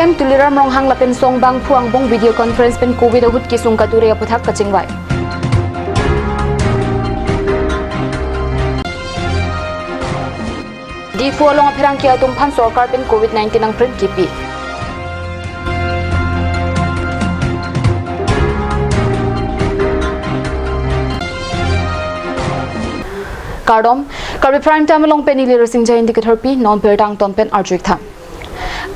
CM tuliram ronghang lapen song bang phuang bong video conference pen COVID ahut kisung kature aputhak kachingwai. Di fualong apirang kia tumphan sorkar pen COVID-19 ang print kipi. Karbi prime time along pen ili rasing jai indicator pi non perdang ton pen arjuik tham.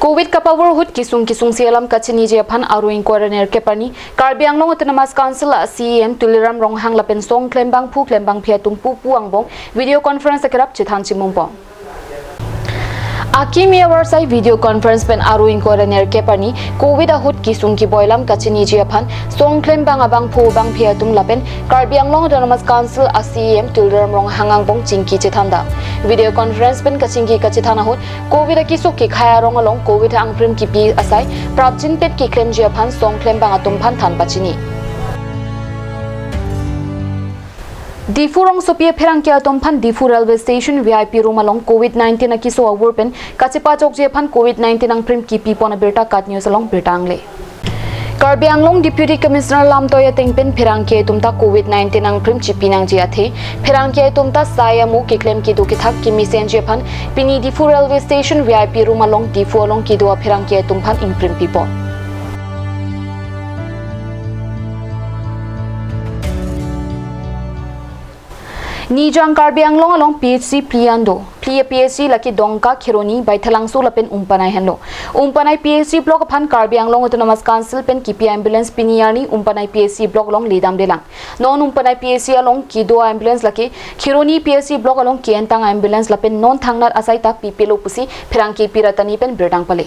COVID ka power hut kisung sialam kachini je phan aruing coroner ke pani Karbi anglong autonomous council CM tuliram ronghang lapen song klembang phia tumpu puang bong video conference kerap chithan chimungpong Akimi Warsai video conference pen aruing coroner ke pani COVID ahut kisung ki boilam kachini je phan song klembang abang phu bang phia tum lapen Karbi anglong autonomous council CM tuliram ronghang bong chingki chithanda video conference pen kachingi kachithana hut COVID kisuk ki khaya rong along COVID ang prim ki pi asai prabjin pet ki klem je phan song klembang atum phan than pachini Difurong sopia pherang kia tomphan Difu railway station VIP room along COVID-19 akiso awur pen kachipa chok je phan COVID-19 ang prim ki pi pona berta kat news along bertangle Karbi anglong deputy commissioner lam toya tengpen pherang kia tumta COVID-19 ang prim chipinang je athe pherang kia tumta saya mu ki claim ki do ki thak ki misen je phan pini Difu railway station VIP room along Difu along ki do pherang kia tumphan in prim people Nijang Karbi anglong along PHC Pliando PHC laki dongka khironi baithalang su lapen umpanai henlo umpanai PHC block phan Karbi anglong autonomous council pen kipi ambulance piniani umpanai PHC block long lidam delang non umpanai PHC along kido ambulance laki khironi PHC block along kientang ambulance lapen non thangnat asaita pipelo pusi phirang ki piratani pen berdang pale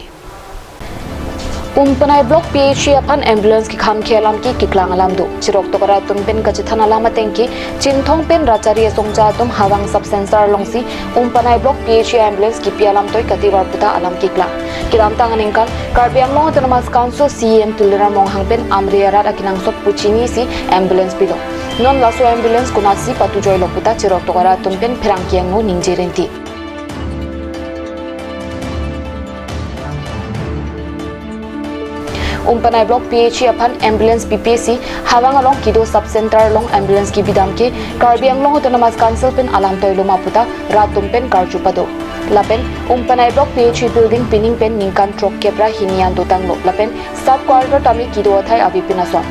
Umpanai block PHC apan ambulance ki kham khelam ki kiklang alam do chirok to kara tum pen kachi thana lama tengki chinthong pen rachari songcha tum hawang sub sensor longsi umpanai block PHC ambulance ki pialam toy kati war puta alam kikla kiram tanganing kan Karbi anglong autonomous council CM tuliram monghang pen amriara akinang sot puchini si ambulance bilo non laso ambulance kunasi patu joy loputa chirok to kara tum pen pherang kiango ningjerenti Umpanai block PHC upon ambulance PPC hawang along kido sub center along ambulance ki bidam ke Karbi anglong autonomous council pen alam toy loma puta ratum pen karjupado lapen umpanai block PHC building pinning pen ningkan trok kebra hinian dotang lo lapen sub quarter tami kido thai abipinason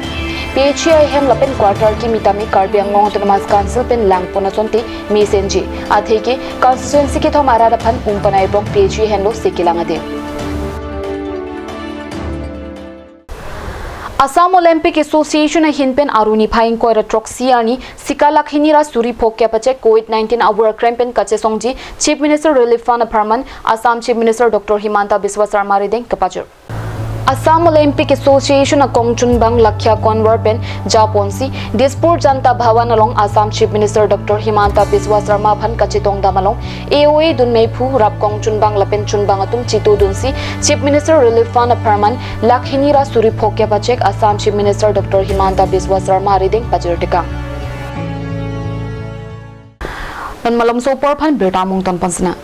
PHC hem lapen quarter ki mitami Karbi anglong autonomous council pen langpona sonti misenji atheke constituency ki thomara da phan umpanai block PHC henlo sekilangade Assam Olympic Association a hinpen aruni phaing koira troxiani sikalak hinira suri phokya pache COVID-19 awar krempen kache songji Chief Minister Relief Fund Apartment Assam Chief Minister Dr. Himanta Biswa Sarma rideng kapajur Assam Olympic Association a kongchun bang lakhya convert pen japonsi Dispur Janta Bhavan along Assam Chief Minister Dr. Himanta Biswa Sarma phan kachitong damalong AOA dunmei phu rap kongchun bang lapen chun bang atum chitu dunsi Chief Minister Relief Fund Apartment lakhinira suri phokya pachek Assam Chief Minister Dr. Himanta Biswa Sarma rideng pajurtika pan malam sopor phan bertamong ton pansna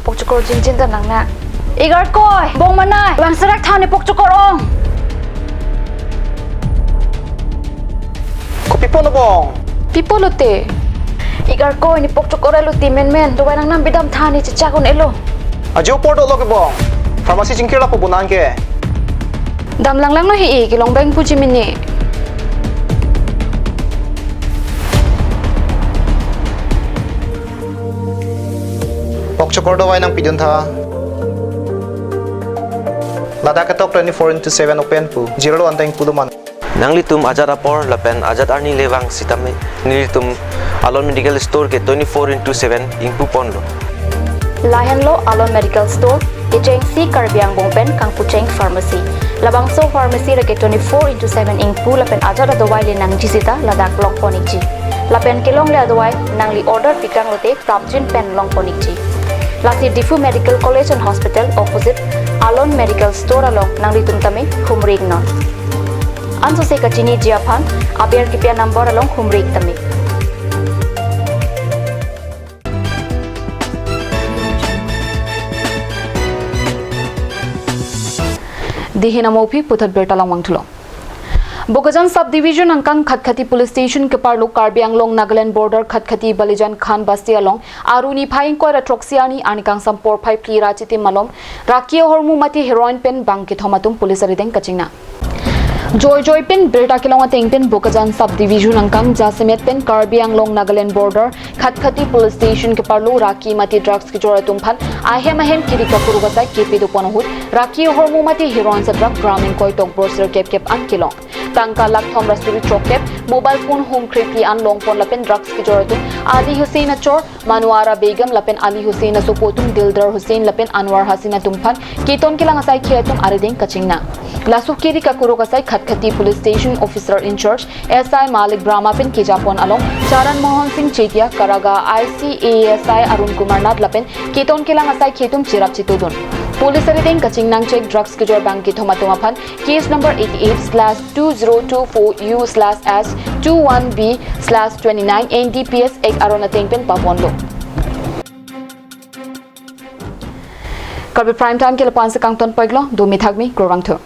Pokchukor jinjin dan nangna. Igar koy, bong manay, bang serak tau ni pokchukor ong. Ko pipo no bong. Pipo lote. Igar koy ni pokchukor elo ti men duway nang nambidam tau ni chichakon elo. Ajo porto lo ke bong. Pharmacy jingkir la po bunan ke. Dam lang no hi kilong bang pujimin ni. Pokchokor dawai nang pidun tha. Lada katok 24/7 open pu. Zero anteng puluman. Nangli tum ajat apor lapen ajat arni lewang sitame nili tum Alon Medical Store ke 24/7 ingpu pon lo. Lahen lo Alon Medical Store, Ijeng si Karbi ang bongpen kang Pucheng Pharmacy. Labang so pharmacy rake 24/7 ingpu lapen ajat adawai le nang jisita ladak long ponikji. Lapen kilong le adawai nang li order pikang lote prapjin pen long ponikji. Lasi Difu Medical College and Hospital opposite Alon Medical Store along nang li tumtame humrig non. Anso se kachini jiaphan aber kipya number along humrig tame. Dihina mopi putat bertalang wangtulo. Bogajan subdivision angkang Khatkhati police station ke parlo Karbi Anglong Nagaland border Khatkhati Balijan Khan Basti along Aruni Phaing ko Troxiani anikang sampor phai plira chiti malom rakia hormu mati heroin pen bangki thomatum police arideng kachingna Joy pen Berta Kilonga Tengpen Bokajan subdivision angkang Jasemet pen Karbi Anglong Nagaland border Khatkhati police station ke parlo Raki mati drugs ki jora tumphan ahem kirika kurugasa kepi do ponahut Raki hormu mati heroin sa drug gramin koi tok browser kep an kilong Tangka lak thom rasturi chokep mobile phone home creepy an long pon lapen drugs ki jora tum Ali Hussein achor Manuara Begum lapen Ali Hussein supotum Dildar Hussein lapen Anwar Hasina tumphan kiton kilang asai khiatum arideng kachingna Lasukiri kakuro kasai Khatkhati police station officer in charge SI Malik Brahma pen kijapon along Charan Mohan Singh Chetia Karaga ICASI Arun Kumar Nath lapen kiton kilang asai khiatum chirap chitudun Police arideng kaching nang check drugs ki jor bank ki thomatuma phan case number 88/2024U/S21B/29 NDPS ek arona tengpen paponlo Karbi prime time ke lapan se kangton paglo do mithagmi grorang tho